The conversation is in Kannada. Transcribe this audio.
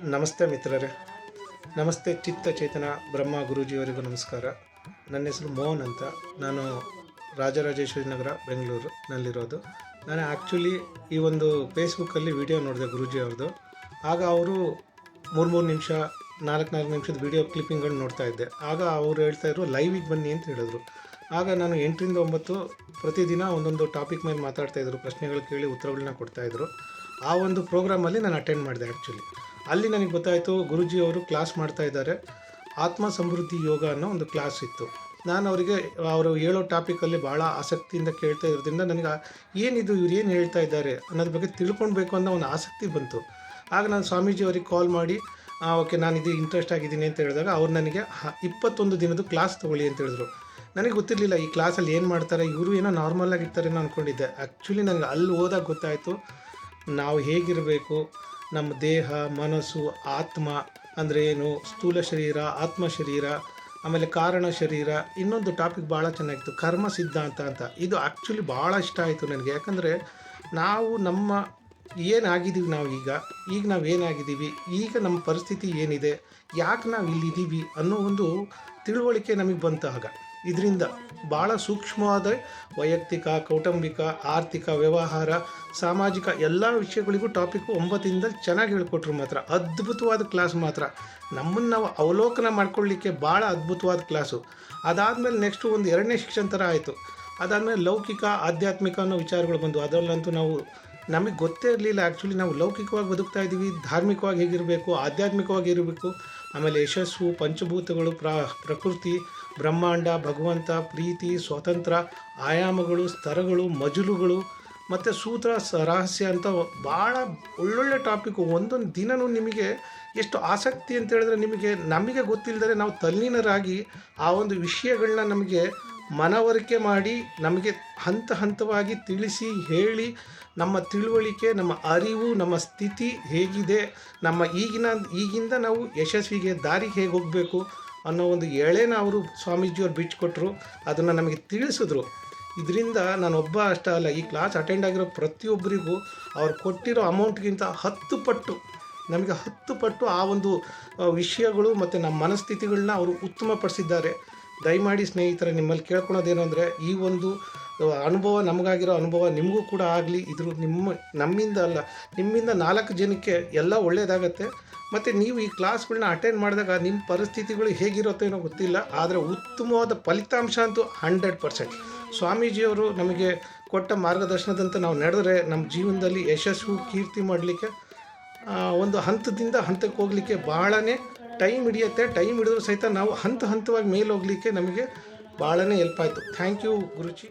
ನಮಸ್ತೆ ಮಿತ್ರರೇ, ನಮಸ್ತೆ ಚಿತ್ತ ಚೇತನ ಬ್ರಹ್ಮ ಗುರೂಜಿಯವರಿಗೂ ನಮಸ್ಕಾರ. ನನ್ನ ಹೆಸರು ಮೋಹನ್ ಅಂತ. ನಾನು ರಾಜರಾಜೇಶ್ವರಿ ನಗರ ಬೆಂಗಳೂರಿನಲ್ಲಿರೋದು. ನಾನು ಆ್ಯಕ್ಚುಲಿ ಈ ಒಂದು ಫೇಸ್ಬುಕ್ಕಲ್ಲಿ ವಿಡಿಯೋ ನೋಡಿದೆ ಗುರೂಜಿ ಅವ್ರದ್ದು. ಆಗ ಅವರು 3 ನಿಮಿಷ 4 ನಿಮಿಷದ ವಿಡಿಯೋ ಕ್ಲಿಪ್ಪಿಂಗ್ಗಳನ್ನ ನೋಡ್ತಾ ಇದ್ದೆ. ಆಗ ಅವರು ಹೇಳ್ತಾಯಿದ್ರು ಲೈವಿಗೆ ಬನ್ನಿ ಅಂತ ಹೇಳಿದ್ರು. ಆಗ ನಾನು 8 ರಿಂದ 9 ಪ್ರತಿದಿನ ಒಂದೊಂದು ಟಾಪಿಕ್ ಮೇಲೆ ಮಾತಾಡ್ತಾಯಿದ್ರು, ಪ್ರಶ್ನೆಗಳು ಕೇಳಿ ಉತ್ತರಗಳನ್ನ ಕೊಡ್ತಾಯಿದ್ರು. ಆ ಒಂದು ಪ್ರೋಗ್ರಾಮಲ್ಲಿ ನಾನು ಅಟೆಂಡ್ ಮಾಡಿದೆ. ಆ್ಯಕ್ಚುಲಿ ಅಲ್ಲಿ ನನಗೆ ಗೊತ್ತಾಯಿತು ಗುರೂಜಿಯವರು ಕ್ಲಾಸ್ ಮಾಡ್ತಾ ಇದ್ದಾರೆ. ಆತ್ಮ ಸಮೃದ್ಧಿ ಯೋಗ ಅನ್ನೋ ಒಂದು ಕ್ಲಾಸ್ ಇತ್ತು. ನಾನು ಅವರಿಗೆ ಅವರು ಹೇಳೋ ಟಾಪಿಕಲ್ಲಿ ಭಾಳ ಆಸಕ್ತಿಯಿಂದ ಕೇಳ್ತಾ ಇರೋದ್ರಿಂದ ನನಗೆ ಏನಿದು ಇವ್ರು ಏನು ಹೇಳ್ತಾ ಇದ್ದಾರೆ ಅನ್ನೋದ್ರ ಬಗ್ಗೆ ತಿಳ್ಕೊಳ್ಬೇಕು ಅನ್ನೋ ಒಂದು ಆಸಕ್ತಿ ಬಂತು. ಆಗ ನಾನು ಸ್ವಾಮೀಜಿ ಅವ್ರಿಗೆ ಕಾಲ್ ಮಾಡಿ ಓಕೆ ನಾನು ಇದು ಇಂಟ್ರೆಸ್ಟ್ ಆಗಿದ್ದೀನಿ ಅಂತ ಹೇಳಿದಾಗ ಅವ್ರು ನನಗೆ 21 ದಿನದ ಕ್ಲಾಸ್ ತೊಗೊಳ್ಳಿ ಅಂತ ಹೇಳಿದ್ರು. ನನಗೆ ಗೊತ್ತಿರಲಿಲ್ಲ ಈ ಕ್ಲಾಸಲ್ಲಿ ಏನು ಮಾಡ್ತಾರೆ, ಇವರು ಏನೋ ನಾರ್ಮಲಾಗಿ ಇರ್ತಾರೇನೋ ಅಂದ್ಕೊಂಡಿದ್ದೆ. ಆ್ಯಕ್ಚುಲಿ ನನಗೆ ಅಲ್ಲಿ ಹೋದಾಗ ಗೊತ್ತಾಯಿತು ನಾವು ಹೇಗಿರಬೇಕು, ನಮ್ಮ ದೇಹ, ಮನಸ್ಸು, ಆತ್ಮ ಅಂದರೆ ಏನು, ಸ್ಥೂಲ ಶರೀರ, ಆತ್ಮ ಶರೀರ, ಆಮೇಲೆ ಕಾರಣ ಶರೀರ. ಇನ್ನೊಂದು ಟಾಪಿಕ್ ಭಾಳ ಚೆನ್ನಾಗಿತ್ತು, ಕರ್ಮ ಸಿದ್ಧಾಂತ ಅಂತ. ಇದು ಆ್ಯಕ್ಚುಲಿ ಭಾಳ ಇಷ್ಟ ಆಯಿತು ನನಗೆ. ಯಾಕಂದರೆ ನಾವು ನಮ್ಮ ಏನಾಗಿದ್ದೀವಿ, ನಾವು ಈಗ ನಾವು ಏನಾಗಿದ್ದೀವಿ, ಈಗ ನಮ್ಮ ಪರಿಸ್ಥಿತಿ ಏನಿದೆ, ಯಾಕೆ ನಾವು ಇಲ್ಲಿದ್ದೀವಿ ಅನ್ನೋ ಒಂದು ತಿಳುವಳಿಕೆ ನಮಗೆ ಬಂತು. ಆಗ ಇದರಿಂದ ಭಾಳ ಸೂಕ್ಷ್ಮವಾದ ವೈಯಕ್ತಿಕ, ಕೌಟುಂಬಿಕ, ಆರ್ಥಿಕ, ವ್ಯವಹಾರ, ಸಾಮಾಜಿಕ ಎಲ್ಲ ವಿಷಯಗಳಿಗೂ ಟಾಪಿಕ್ಕು 9 ದಿನದಲ್ಲಿ ಚೆನ್ನಾಗಿ ಹೇಳ್ಕೊಟ್ರು. ಮಾತ್ರ ಅದ್ಭುತವಾದ ಕ್ಲಾಸ್. ಮಾತ್ರ ನಮ್ಮನ್ನು ನಾವು ಅವಲೋಕನ ಮಾಡ್ಕೊಳ್ಳಿಕ್ಕೆ ಭಾಳ ಅದ್ಭುತವಾದ ಕ್ಲಾಸು. ಅದಾದಮೇಲೆ ನೆಕ್ಸ್ಟು ಒಂದು 2ನೇ ಶಿಕ್ಷಣ ಥರ ಆಯಿತು. ಅದಾದಮೇಲೆ ಲೌಕಿಕ, ಆಧ್ಯಾತ್ಮಿಕ ಅನ್ನೋ ವಿಚಾರಗಳು ಬಂದು. ಅದರಲ್ಲಂತೂ ನಮಗೆ ಗೊತ್ತೇ ಇರಲಿಲ್ಲ ಆ್ಯಕ್ಚುಲಿ ನಾವು ಲೌಕಿಕವಾಗಿ ಬದುಕ್ತಾ ಇದ್ದೀವಿ, ಧಾರ್ಮಿಕವಾಗಿ ಹೇಗಿರಬೇಕು, ಆಧ್ಯಾತ್ಮಿಕವಾಗಿ ಇರಬೇಕು. ಆಮೇಲೆ ಯಶಸ್ಸು, ಪಂಚಭೂತಗಳು, ಪ್ರಕೃತಿ, ಬ್ರಹ್ಮಾಂಡ, ಭಗವಂತ, ಪ್ರೀತಿ, ಸ್ವಾತಂತ್ರ್ಯ, ಆಯಾಮಗಳು, ಸ್ತರಗಳು, ಮಜಲುಗಳು ಮತ್ತು ಸೂತ್ರ, ರಹಸ್ಯ ಅಂತ ಭಾಳ ಒಳ್ಳೊಳ್ಳೆ ಟಾಪಿಕ್ಕು. ಒಂದೊಂದು ದಿನವೂ ನಿಮಗೆ ಎಷ್ಟು ಆಸಕ್ತಿ ಅಂತ ಹೇಳಿದ್ರೆ ನಮಗೆ ಗೊತ್ತಿಲ್ಲದರೆ ನಾವು ತಲ್ಲೀನರಾಗಿ ಆ ಒಂದು ವಿಷಯಗಳನ್ನ ನಮಗೆ ಮನವರಿಕೆ ಮಾಡಿ ನಮಗೆ ಹಂತವಾಗಿ ತಿಳಿಸಿ ಹೇಳಿ ನಮ್ಮ ತಿಳುವಳಿಕೆ, ನಮ್ಮ ಅರಿವು, ನಮ್ಮ ಸ್ಥಿತಿ ಹೇಗಿದೆ, ನಮ್ಮ ಈಗಿಂದ ನಾವು ಯಶಸ್ವಿಗೆ ದಾರಿಗೆ ಹೇಗೆ ಹೋಗಬೇಕು ಅನ್ನೋ ಒಂದು ಎಳೆನ ಅವರು ಸ್ವಾಮೀಜಿಯವ್ರು ಬಿಚ್ಚಿಕೊಟ್ರು. ಅದನ್ನು ನಮಗೆ ತಿಳಿಸಿದ್ರು. ಇದರಿಂದ ನಾನೊಬ್ಬ ಅಷ್ಟೇ ಅಲ್ಲ, ಈ ಕ್ಲಾಸ್ ಅಟೆಂಡ್ ಆಗಿರೋ ಪ್ರತಿಯೊಬ್ಬರಿಗೂ ಅವ್ರು ಕೊಟ್ಟಿರೋ ಅಮೌಂಟ್ಗಿಂತ 10 ಪಟ್ಟು, ನಮಗೆ 10 ಪಟ್ಟು ಆ ಒಂದು ವಿಷಯಗಳು ಮತ್ತು ನಮ್ಮ ಮನಸ್ಥಿತಿಗಳನ್ನ ಅವರು ಉತ್ತಮಪಡಿಸಿದ್ದಾರೆ. ದಯಮಾಡಿ ಸ್ನೇಹಿತರೆ, ನಿಮ್ಮಲ್ಲಿ ಕೇಳ್ಕೊಳೋದೇನು ಅಂದರೆ, ಈ ಒಂದು ಅನುಭವ, ನಮಗಾಗಿರೋ ಅನುಭವ ನಿಮಗೂ ಕೂಡ ಆಗಲಿ. ಇದ್ರ ನಮ್ಮಿಂದ ಅಲ್ಲ, ನಿಮ್ಮಿಂದ 4 ಜನಕ್ಕೆ ಎಲ್ಲ ಒಳ್ಳೆಯದಾಗತ್ತೆ. ಮತ್ತು ನೀವು ಈ ಕ್ಲಾಸ್ಗಳನ್ನ ಅಟೆಂಡ್ ಮಾಡಿದಾಗ ನಿಮ್ಮ ಪರಿಸ್ಥಿತಿಗಳು ಹೇಗಿರುತ್ತೋ ಏನೋ ಗೊತ್ತಿಲ್ಲ, ಆದರೆ ಉತ್ತಮವಾದ ಫಲಿತಾಂಶ ಅಂತೂ 100%. ಸ್ವಾಮೀಜಿಯವರು ನಮಗೆ ಕೊಟ್ಟ ಮಾರ್ಗದರ್ಶನದಂತೆ ನಾವು ನಡೆದ್ರೆ ನಮ್ಮ ಜೀವನದಲ್ಲಿ ಯಶಸ್ಸು, ಕೀರ್ತಿ ಮಾಡಲಿಕ್ಕೆ ಒಂದು ಹಂತದಿಂದ ಹಂತಕ್ಕೆ ಹೋಗಲಿಕ್ಕೆ ಭಾಳನೇ ಟೈಮ್ ಹಿಡಿಯುತ್ತೆ. ಟೈಮ್ ಹಿಡಿದ್ರೂ ಸಹಿತ ನಾವು ಹಂತವಾಗಿ ಮೇಲೆ ಹೋಗಲಿಕ್ಕೆ ನಮಗೆ ಭಾಳನೇ ಹೆಲ್ಪ್ ಆಯಿತು. Thank you Guruji.